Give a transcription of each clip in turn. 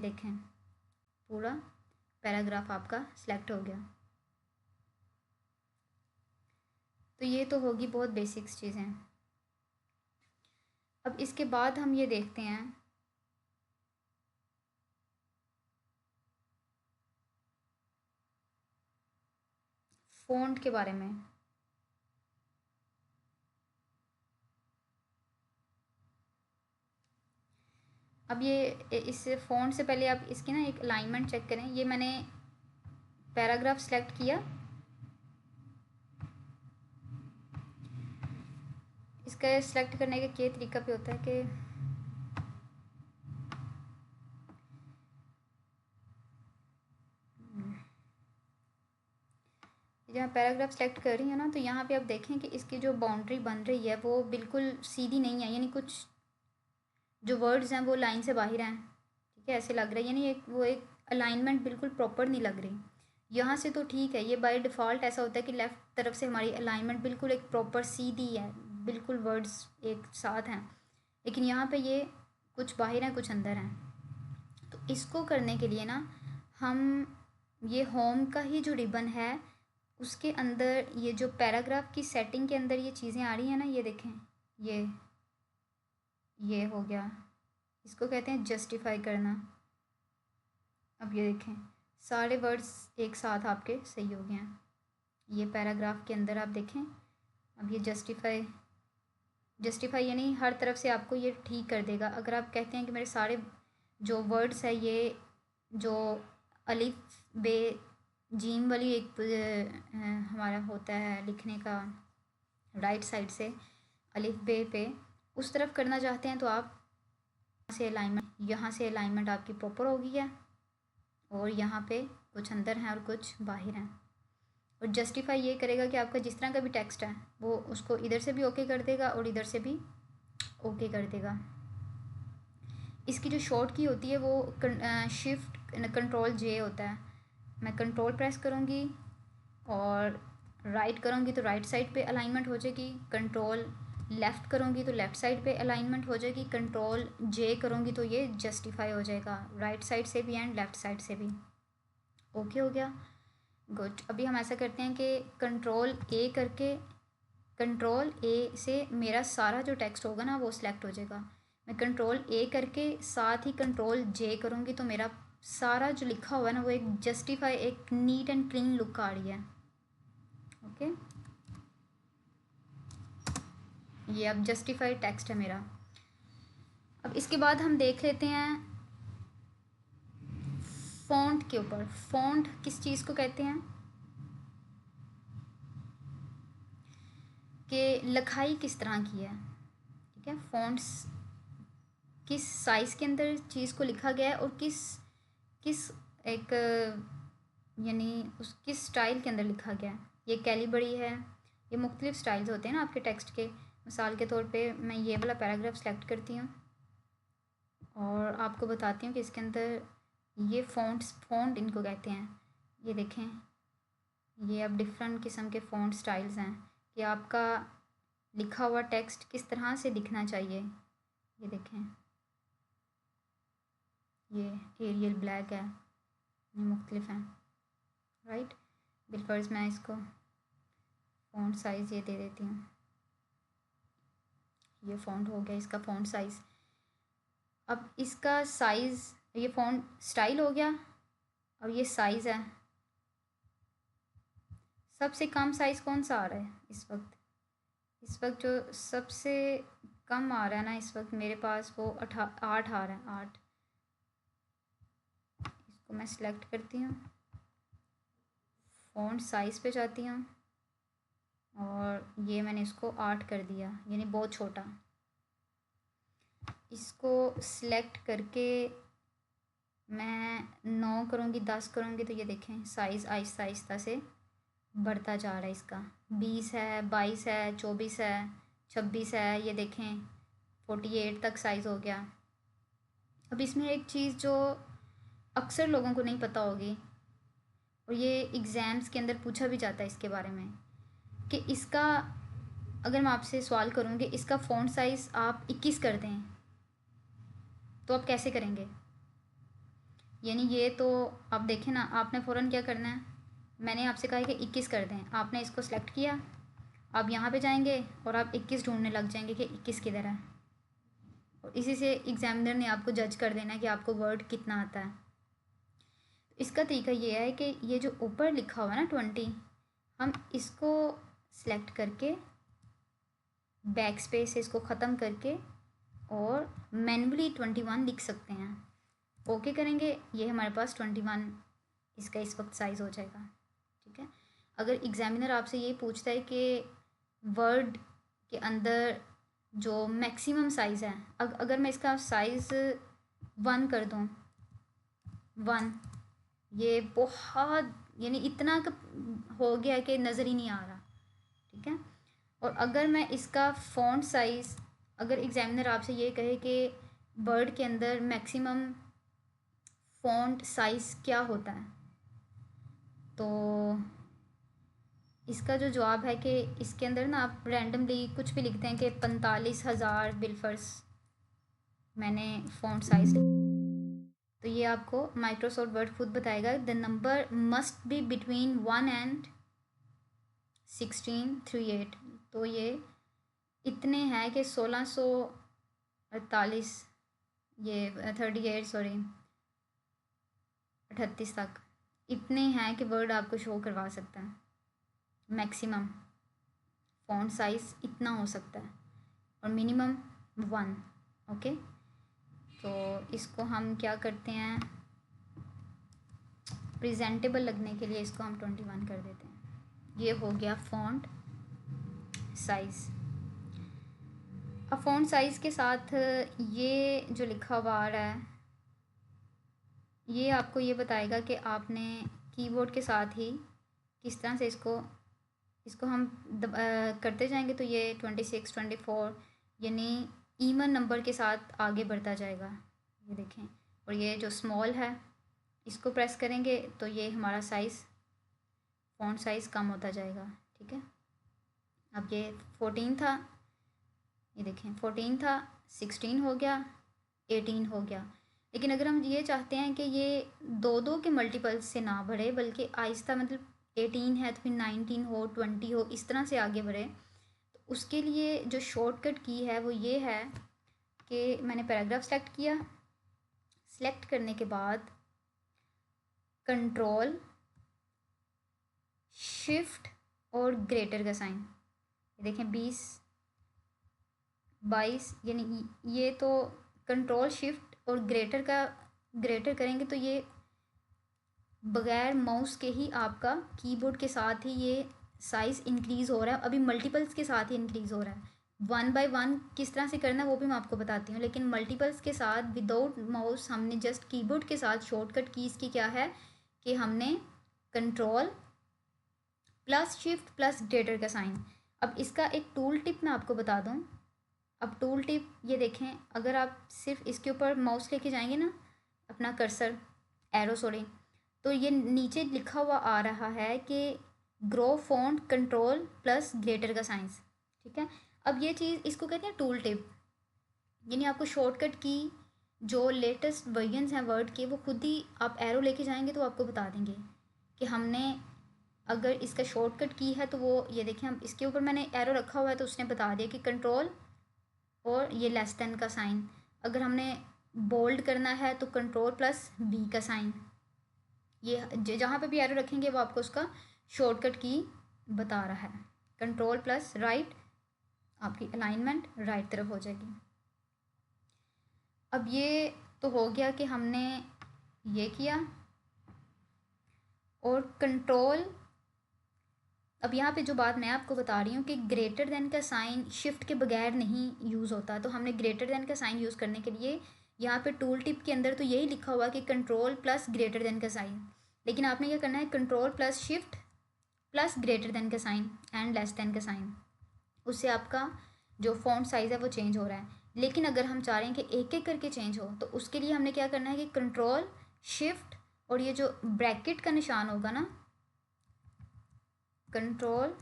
देखें पूरा पैराग्राफ आपका सिलेक्ट हो गया। तो ये तो होगी बहुत बेसिक्स चीज़ें। अब इसके बाद हम ये देखते हैं फ़ॉन्ट के बारे में। अब ये इस फ़ॉन्ट से पहले आप इसकी ना एक अलाइनमेंट चेक करें। ये मैंने पैराग्राफ सेलेक्ट किया, इसका सेलेक्ट करने का क्या तरीका पे होता है कि जहाँ पैराग्राफ सेलेक्ट कर रही है ना, तो यहाँ पे आप देखें कि इसकी जो बाउंड्री बन रही है वो बिल्कुल सीधी नहीं है, यानी कुछ जो वर्ड्स हैं वो लाइन से बाहर हैं, ठीक है, ऐसे लग रहा है, यानी एक अलाइनमेंट बिल्कुल प्रॉपर नहीं लग रही। यहाँ से तो ठीक है, ये बाय डिफ़ॉल्ट ऐसा होता है कि लेफ़्ट तरफ से हमारी अलाइनमेंट बिल्कुल एक प्रॉपर सीधी है, बिल्कुल वर्ड्स एक साथ हैं, लेकिन यहाँ पे ये कुछ बाहर हैं कुछ अंदर हैं। तो इसको करने के लिए ना हम ये होम का ही जो रिबन है उसके अंदर ये जो पैराग्राफ की सेटिंग के अंदर ये चीज़ें आ रही हैं ना, ये देखें, ये हो गया, इसको कहते हैं जस्टिफाई करना। अब ये देखें सारे वर्ड्स एक साथ आपके सही हो गए हैं, ये पैराग्राफ के अंदर आप देखें। अब ये जस्टिफाई यानी हर तरफ से आपको ये ठीक कर देगा। अगर आप कहते हैं कि मेरे सारे जो वर्ड्स है ये जो अलिफ बे जीम वाली एक हमारा होता है लिखने का राइट साइड से अलिफ बे पे उस तरफ करना चाहते हैं, तो आप यहाँ से अलाइनमेंट आपकी प्रॉपर हो गई है, और यहाँ पे कुछ अंदर हैं और कुछ बाहर हैं। और जस्टिफाई ये करेगा कि आपका जिस तरह का भी टेक्स्ट है वो उसको इधर से भी ओके कर देगा और इधर से भी ओके कर देगा। इसकी जो शॉर्ट की होती है वो शिफ्ट कंट्रोल जे होता है। मैं कंट्रोल प्रेस करूँगी और राइट करूँगी तो राइट साइड पे अलाइनमेंट हो जाएगी, कंट्रोल लेफ़्ट करूँगी तो लेफ़्ट साइड पे अलाइनमेंट हो जाएगी, कंट्रोल जे करूँगी तो ये जस्टिफाई हो जाएगा राइट साइड से भी एंड लेफ़्ट साइड से भी। ओके हो गया, गुड। अभी हम ऐसा करते हैं कि कंट्रोल ए करके कंट्रोल ए से मेरा सारा जो टेक्स्ट होगा ना वो सिलेक्ट हो जाएगा। मैं कंट्रोल ए करके साथ ही कंट्रोल जे करूँगी तो मेरा सारा जो लिखा हुआ है ना वो एक जस्टिफाई एक नीट एंड क्लीन लुक आ रही है। ओके, ये अब जस्टिफाइड टेक्स्ट है मेरा। अब इसके बाद हम देख लेते हैं फ़ॉन्ट के ऊपर। फ़ॉन्ट किस चीज़ को कहते हैं कि लिखाई किस तरह की है, ठीक है, फ़ॉन्ट्स किस साइज़ के अंदर चीज़ को लिखा गया है और किस किस एक यानी उस किस स्टाइल के अंदर लिखा गया है। ये कैलिबरी है, ये मुख्तलिफ़ स्टाइल्स होते हैं ना आपके टेक्स्ट के। मिसाल के तौर पे मैं ये वाला पैराग्राफ सेलेक्ट करती हूँ और आपको बताती हूँ कि इसके अंदर ये फ़ॉन्ट इनको कहते हैं। ये देखें, ये अब डिफरेंट किस्म के फ़ॉन्ट स्टाइल्स हैं कि आपका लिखा हुआ टेक्स्ट किस तरह से दिखना चाहिए। ये देखें, ये एरियल ब्लैक है, ये मुख्तलिफ हैं, राइट। बिलफर्ज मैं इसको फ़ॉन्ट साइज़ ये दे देती हूँ, ये फ़ॉन्ट हो गया इसका फ़ॉन्ट साइज़। अब इसका साइज़, ये फ़ॉन्ट स्टाइल हो गया और ये साइज़ है। सबसे कम साइज़ कौन सा आ रहा है इस वक्त जो सबसे कम आ रहा है ना इस वक्त मेरे पास वो 8 आ रहा है, 8। इसको मैं सिलेक्ट करती हूँ, फ़ॉन्ट साइज़ पे जाती हूँ और ये मैंने इसको 8 कर दिया, यानी बहुत छोटा। इसको सिलेक्ट करके मैं 9 करूँगी, 10 करूँगी तो ये देखें साइज़ आहिस्ता आहिस्ता से बढ़ता जा रहा है। इसका 20 है, 22 है, 24 है, 26 है, ये देखें 48 तक साइज़ हो गया। अब इसमें एक चीज़ जो अक्सर लोगों को नहीं पता होगी और ये एग्ज़ाम्स के अंदर पूछा भी जाता है इसके बारे में कि इसका, अगर मैं आपसे सवाल करूँ कि इसका फ़ॉन्ट साइज़ आप 21 कर दें तो आप कैसे करेंगे। यानी ये तो आप देखें ना, आपने फ़ौरन क्या करना है, मैंने आपसे कहा है कि 21 कर दें, आपने इसको सेलेक्ट किया, आप यहाँ पे जाएंगे और आप 21 ढूंढने लग जाएंगे कि 21 किधर है, और इसी से एग्जामिनर ने आपको जज कर देना है कि आपको वर्ड कितना आता है। इसका तरीका ये है कि ये जो ऊपर लिखा हुआ है ना 20, हम इसको सेलेक्ट करके बैक स्पेस से इसको ख़त्म करके और मैनुअली 21 लिख सकते हैं। ओके करेंगे, ये हमारे पास 21 इसका इस वक्त साइज़ हो जाएगा। ठीक है, अगर एग्ज़ामिनर आपसे ये पूछता है कि वर्ड के अंदर जो मैक्सिमम साइज़ है, अगर मैं इसका साइज़ 1 कर दूँ, 1, ये बहुत यानी इतना हो गया कि नज़र ही नहीं आ रहा। ठीक है, और अगर मैं इसका फ़ॉन्ट साइज़, अगर एग्ज़ामिनर आपसे ये कहे कि वर्ड के अंदर मैक्सिमम फ़ॉन्ट साइज़ क्या होता है, तो इसका जो जवाब है कि इसके अंदर ना आप रैंडमली कुछ भी लिखते हैं कि 45,000 बिलफर्स मैंने फ़ॉन्ट साइज़, तो ये आपको माइक्रोसॉफ्ट वर्ड खुद बताएगा the number must be between 1 and 1638। तो ये इतने हैं कि 1648, ये 38 सॉरी 38 तक इतने हैं कि वर्ड आपको शो करवा सकता है। मैक्सिमम फ़ॉन्ट साइज़ इतना हो सकता है और मिनिमम 1। ओके, तो इसको हम क्या करते हैं, प्रेजेंटेबल लगने के लिए इसको हम 21 कर देते हैं। ये हो गया फ़ॉन्ट साइज़। अब फ़ॉन्ट साइज़ के साथ ये जो लिखा हुआ आ रहा है, ये आपको ये बताएगा कि आपने कीबोर्ड के साथ ही किस तरह से इसको हम करते जाएंगे, तो ये 26, 24 यानी ईवन नंबर के साथ आगे बढ़ता जाएगा। ये देखें, और ये जो स्मॉल है इसको प्रेस करेंगे तो ये हमारा साइज़, फ़ॉन्ट साइज़ कम होता जाएगा। ठीक है, अब ये 14 था, ये देखें 14 था, 16 हो गया, 18 हो गया। लेकिन अगर हम ये चाहते हैं कि ये दो के मल्टीपल्स से ना बढ़े बल्कि आहिस्ता, मतलब 18 है तो फिर 19 हो, 20 हो, इस तरह से आगे बढ़े, तो उसके लिए जो शॉर्टकट की है वो ये है कि मैंने पैराग्राफ सेलेक्ट किया, सेलेक्ट करने के बाद कंट्रोल शिफ्ट और ग्रेटर का साइन, ये देखें 20, 22, यानी ये तो कंट्रोल शिफ्ट और ग्रेटर करेंगे तो ये बगैर माउस के ही आपका कीबोर्ड के साथ ही ये साइज़ इंक्रीज़ हो रहा है। अभी मल्टीपल्स के साथ ही इंक्रीज़ हो रहा है। 1 बाय 1 किस तरह से करना है वो भी मैं आपको बताती हूँ, लेकिन मल्टीपल्स के साथ विदाउट माउस हमने जस्ट कीबोर्ड के साथ शॉर्टकट की इसकी क्या है कि हमने control plus shift plus greater का साइन। अब इसका एक टूल टिप मैं आपको बता दूँ। अब टूल टिप ये देखें, अगर आप सिर्फ इसके ऊपर माउस लेके जाएंगे ना, अपना कर्सर एरो सॉरी, तो ये नीचे लिखा हुआ आ रहा है कि grow font control plus greater का साइंस। ठीक है, अब ये चीज़ इसको कहते हैं टूल टिप, यानी आपको शॉर्टकट की जो लेटेस्ट वर्जन्स हैं वर्ड के वो खुद ही आप एरो लेके जाएंगे तो आपको बता देंगे कि हमने अगर इसका शॉर्टकट की है तो वो ये देखें, हम इसके ऊपर मैंने एरो रखा हुआ है तो उसने बता दिया कि कंट्रोल और ये लेस देन का साइन। अगर हमने बोल्ड करना है तो कंट्रोल प्लस बी का साइन। ये जहाँ पे भी एरो रखेंगे वो आपको उसका शॉर्टकट की बता रहा है। कंट्रोल प्लस राइट, आपकी अलाइनमेंट राइट तरफ हो जाएगी। अब ये तो हो गया कि हमने ये किया, और कंट्रोल, अब यहाँ पे जो बात मैं आपको बता रही हूँ कि ग्रेटर देन का साइन शिफ्ट के बगैर नहीं यूज़ होता, तो हमने ग्रेटर देन का साइन यूज़ करने के लिए यहाँ पे टूल टिप के अंदर तो यही लिखा हुआ कि कंट्रोल प्लस ग्रेटर देन का साइन, लेकिन आपने क्या करना है control plus shift plus greater than का साइन एंड लेस देन का साइन, उससे आपका जो फॉन्ट साइज़ है वो चेंज हो रहा है। लेकिन अगर हम चाह रहे हैं कि एक एक करके चेंज हो तो उसके लिए हमने क्या करना है कि कंट्रोल शिफ्ट और ये जो ब्रैकेट का निशान होगा ना, कंट्रोल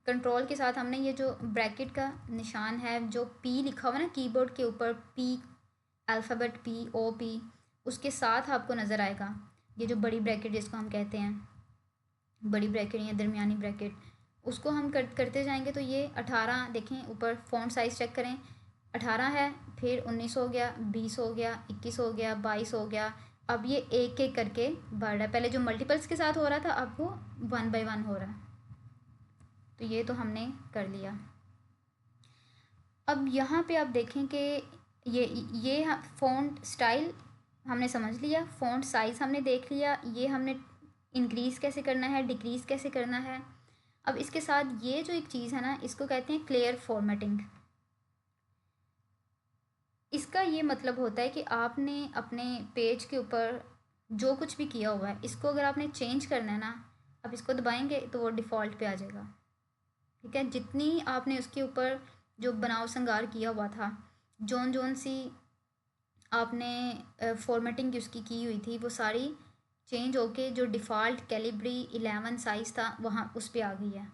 कंट्रोल के साथ हमने ये जो ब्रैकेट का निशान है, जो पी लिखा हुआ ना कीबोर्ड के ऊपर, P alphabet P O P, उसके साथ आपको नज़र आएगा ये जो बड़ी ब्रैकेट जिसको हम कहते हैं, बड़ी ब्रैकेट या दरमियानी ब्रैकेट, उसको हम करते जाएंगे तो ये 18 देखें ऊपर, फ़ॉन्ट साइज़ चेक करें, 18 है, फिर 19 हो गया, 20 हो गया, 21 हो गया, 22 हो गया। अब ये एक एक करके बढ़ रहा है, पहले जो मल्टीपल्स के साथ हो रहा था अब वो 1 बाय 1 हो रहा है। तो ये तो हमने कर लिया। अब यहाँ पे आप देखें कि ये फ़ॉन्ट स्टाइल हमने समझ लिया, फ़ॉन्ट साइज़ हमने देख लिया, ये हमने इंक्रीज़ कैसे करना है, डिक्रीज़ कैसे करना है। अब इसके साथ ये जो एक चीज़ है ना, इसको कहते हैं क्लियर फॉर्मेटिंग। इसका ये मतलब होता है कि आपने अपने पेज के ऊपर जो कुछ भी किया हुआ है, इसको अगर आपने चेंज करना है ना, अब इसको दबाएंगे तो वो डिफ़ॉल्ट पे आ जाएगा। ठीक है, जितनी आपने उसके ऊपर जो बनाव संगार किया हुआ था, जोन जोन सी आपने फॉर्मेटिंग उसकी की हुई थी, वो सारी चेंज होके जो डिफ़ॉल्ट कैलिब्री 11 साइज़ था वहाँ उस पर आ गई है।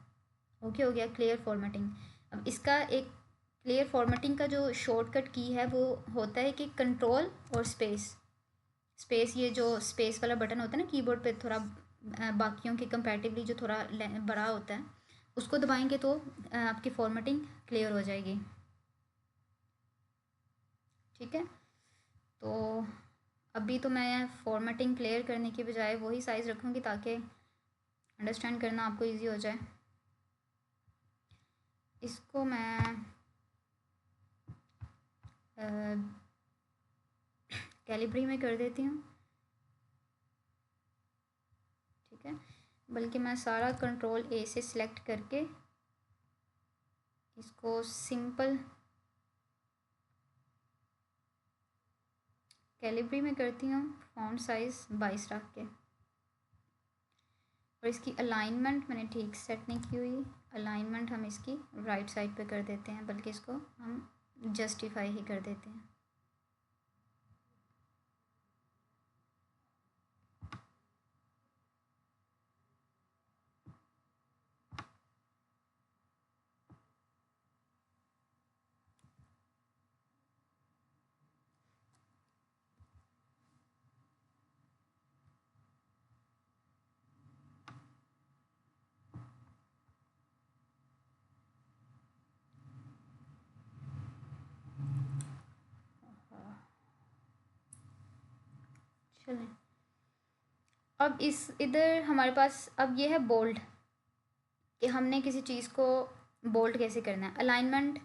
ओके, हो गया क्लियर फॉर्मेटिंग। अब इसका एक क्लियर फॉर्मेटिंग का जो शॉर्टकट की है वो होता है कि कंट्रोल और स्पेस। स्पेस, ये जो स्पेस वाला बटन होता है ना कीबोर्ड पे, थोड़ा बाकियों के कंपैरेटिवली जो थोड़ा बड़ा होता है, उसको दबाएंगे तो आपकी फॉर्मेटिंग क्लियर हो जाएगी। ठीक है, तो अभी तो मैं फॉर्मेटिंग क्लियर करने की बजाय वही साइज़ रखूँगी ताकि अंडरस्टैंड करना आपको इजी हो जाए। इसको मैं कैलिब्री में कर देती हूँ। ठीक है, बल्कि मैं सारा कंट्रोल ए से सिलेक्ट करके इसको सिंपल कैलिब्री में करती हूँ, फ़ॉन्ट साइज़ 22 रख के। और इसकी अलाइनमेंट मैंने ठीक सेट नहीं की हुई, अलाइनमेंट हम इसकी राइट साइड पे कर देते हैं, बल्कि इसको हम जस्टिफाई ही कर देते हैं। चलें, अब इस इधर हमारे पास अब ये है बोल्ड, कि हमने किसी चीज़ को बोल्ड कैसे करना है। अलाइनमेंट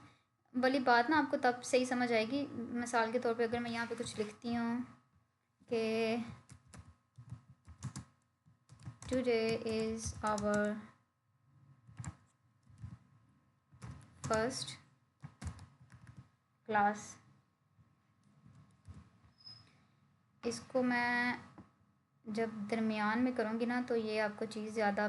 वाली बात ना आपको तब सही समझ आएगी, मिसाल के तौर पे अगर मैं यहाँ पे कुछ लिखती हूँ कि today is our first class, इसको मैं जब दरमियान में करूँगी ना तो ये आपको चीज़ ज़्यादा